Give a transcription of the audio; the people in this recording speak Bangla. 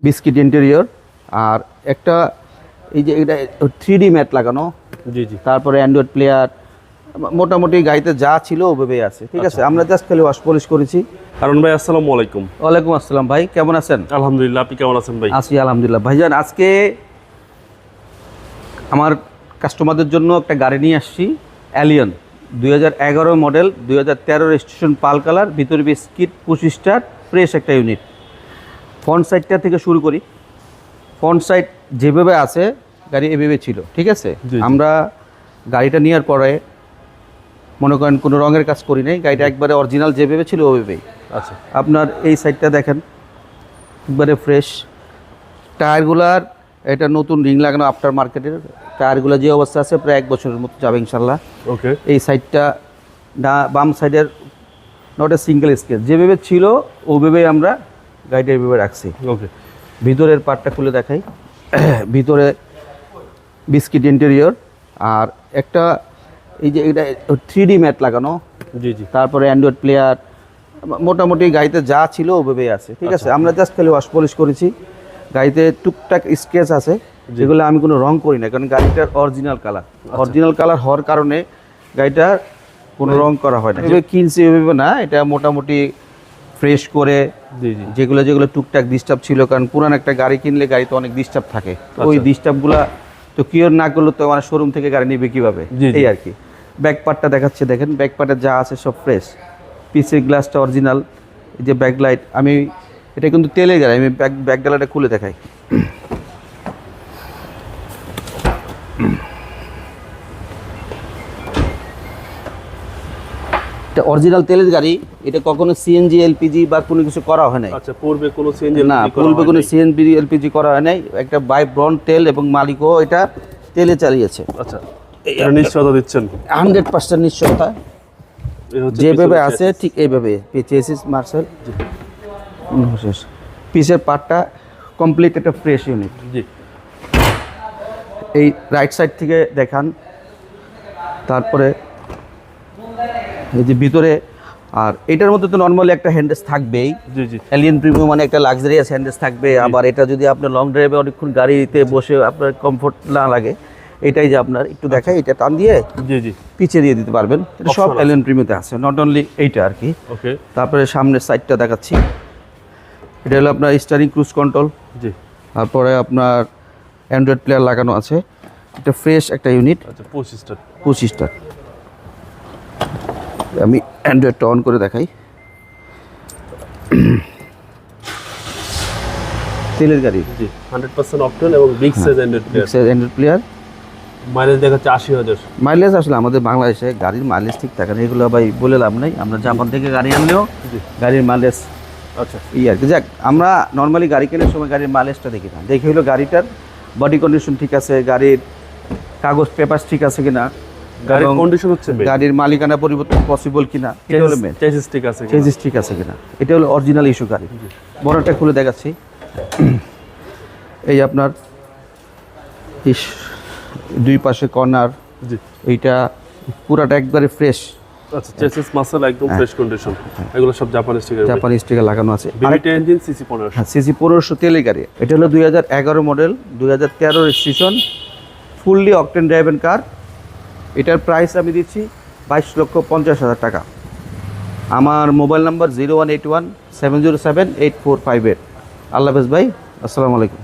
বিস্কিট ইন্টেরিয়র, আর একটা এই যে এটা 3D ম্যাট লাগানো। জি জি। তারপরে অ্যান্ড্রয়েড প্লেয়ার, মোটামুটি গাড়িতে যা ছিল ওভাবে আছে, ঠিক আছে। আমরা জাস্ট খালি ওয়াশ পলিশ করেছি। হারুন ভাই, আসসালামু আলাইকুম। ওয়ালাইকুম আসসালাম ভাই, কেমন আছেন? আলহামদুলিল্লাহ, আপনি কেমন আছেন ভাই? আছি আলহামদুলিল্লাহ। ভাইজান, আজকে আমার কাস্টমারদের জন্য একটা গাড়ি নিয়ে আসছি, অ্যালিয়ন 2011 মডেল, 2013 রেজিস্ট্রেশন, পাল কালার, ভিতরে বিস্কিট, 25 স্টার, ফ্রেশ একটা ইউনিট। ফ্রন্ট সাইডটা থেকে শুরু করি। ফ্রন্ট সাইড যেভাবে আছে গাড়ি এভাবে ছিল, ঠিক আছে। আমরা গাড়িটা নেওয়ার পরে মনে করেন কোনো রঙের কাজ করি নাই, গাড়িটা একবারে অরিজিনাল যেভাবে ছিল ওভাবেই। আচ্ছা, আপনার এই সাইডটা দেখেন একবারে ফ্রেশ। টায়ারগুলার এটা নতুন রিং লাগানো, আফটার মার্কেটের টায়ারগুলো যে অবস্থা আছে প্রায় 1 বছরের মতো যাবে ইনশাল্লাহ। ওকে। এই সাইডটা বাম সাইডের নট এ সিঙ্গেল স্কেচ, যেভাবে ছিল ওভাবেই আমরা গাড়িটা এইভাবে রাখছি। ওকে। ভিতরের পার্টটা খুলে দেখাই। ভিতরে বিস্কিট ইন্টেরিয়র, আর একটা এই যে এটা 3D ম্যাট লাগানো। জি জি। তারপরে অ্যান্ড্রয়েড প্লেয়ার, মোটামুটি গাড়িতে যা ছিল ওভাবেই আছে, ঠিক আছে। আমরা জাস্ট খালি ওয়াশ পলিশ করেছি। গাড়িতে টুকটাক স্কেচ আছে, যেগুলো আমি কোনো রং করি না, কারণ গাড়িটার অরিজিনাল কালার হওয়ার কারণে গাড়িটার কোনো রং করা হয় না। এভাবে কিনছি এভাবে না, এটা মোটামুটি ফ্রেশ করে যেগুলো টুকটাক ডিস্টার্ব ছিল, কারণ পুরান একটা গাড়ি কিনলে গাড়িতে অনেক ডিস্টার্ব থাকে, ওই ডিস্টার্বগুলো তো কিওর না করলে তো আমার শোরুম থেকে গাড়ি নেবে কীভাবে, এই আর কি। ব্যাক পার্টটা দেখাচ্ছে, দেখেন ব্যাক পার্টে যা আছে সব ফ্রেশ। পিসের গ্লাসটা অরিজিনাল। এই যে ব্যাক লাইট, আমি এটা কিন্তু তেলে গাড়ি, আমি ব্যাক ডালাটা খুলে দেখাই। এটা অরিজিনাল তেলের গাড়ি, এটা কখনো সিএনজি এলপিজি বা কোনো কিছু করা হয় নাই। আচ্ছা, পূর্বে কোনো সিএনজি না, পূর্বে কোনো সিএনজি এলপিজি করা হয় নাই। একটা বাই ব্রন্ড তেল, এবং মালিকও এটা তেলে চালিয়েছে। আচ্ছা, এটা নিশ্চয়তা দিচ্ছেন? 100% নিশ্চয়তা। যেভাবে আছে ঠিক এইভাবে। চেসিস মার্সেল, পিসের পার্টটা কমপ্লিট একটা ফ্রেশ ইউনিট। জি। এই রাইট সাইড থেকে দেখান। তারপরে এই যে ভিতরে, আর এটার মধ্যে তো নর্মালি একটা হ্যান্ডেস থাকবেই। জি জি। এলিয়ন প্রিমিয়াম মানে একটা লাক্সারিয়াস হ্যান্ডেস থাকবে। আবার এটা যদি আপনি লং ড্রাইভে অনেকক্ষণ গাড়িতে বসে আপনার কমফোর্ট না লাগে, এটাই যে আপনার একটু দেখাই, এটা টান দিয়ে জি জি পিছে দিয়ে দিতে পারবেন। এটা সব এলিয়ন প্রিমিয়ামতে আছে, নট অনলি এইটা আর কি। ওকে। তারপরে সামনের সাইডটা দেখাচ্ছি। এটা হলো আপনার স্টিয়ারিং ক্রুজ কন্ট্রোল। জি। তারপরে আপনার অ্যান্ড্রয়েড প্লেয়ার লাগানো আছে। এটা ফ্রেশ একটা ইউনিট। আচ্ছা, 25 স্টার। 25 স্টার। আমি অ্যান্ড্রয়েডটা অন করে দেখাই। তেলের গাড়ি। জি, 100% অকটেন এবং big size Android player. Mileage দেখাচ্ছে 80,000। মাইলেজ আসলে আমাদের বাংলাদেশে গাড়ির মাইলেজ ঠিক থাকে না, এগুলো ভাই বলে লাভ নাই। আমরা জাপান থেকে গাড়ি আনলেও গাড়ির মাইলেজ আচ্ছা আর কি। যাক, আমরা নর্মালি গাড়ি কেনার সময় গাড়ির মাইলেজটা দেখি না, দেখি হলো গাড়িটার বডি কন্ডিশন ঠিক আছে, গাড়ির কাগজ পেপার ঠিক আছে কিনা, গাড়ির কন্ডিশন হচ্ছে, গাড়ির মালিকানা পরিবর্তন পসিবল কিনা, এটা হলো মেন। চেসিস ঠিক আছে, চেসিস ঠিক আছে কিনা, এটা হলো অরিজিনাল ইস্যু গাড়ি। বড়টা খুলে দেখাচ্ছি। এই আপনার দুই পাশে কর্নার, এইটা পুরাটা একবারে ফ্রেশ। আচ্ছা, চেসিস মাসল একদম ফ্রেশ কন্ডিশন। এগুলো সব জাপানি স্টিকার লাগানো আছে। আরেকটা ইঞ্জিন সিসি 1500। হ্যাঁ, সিসি 1500 তেলের গাড়ি। এটা হলো 2011 model, 2013 registration, fully octane driven car. এটার প্রাইস আমি দিচ্ছি 22,50,000 টাকা। আমার মোবাইল নাম্বার 0181 707 8458। আল্লাহ হাফেজ ভাই, আসসালামু আলাইকুম।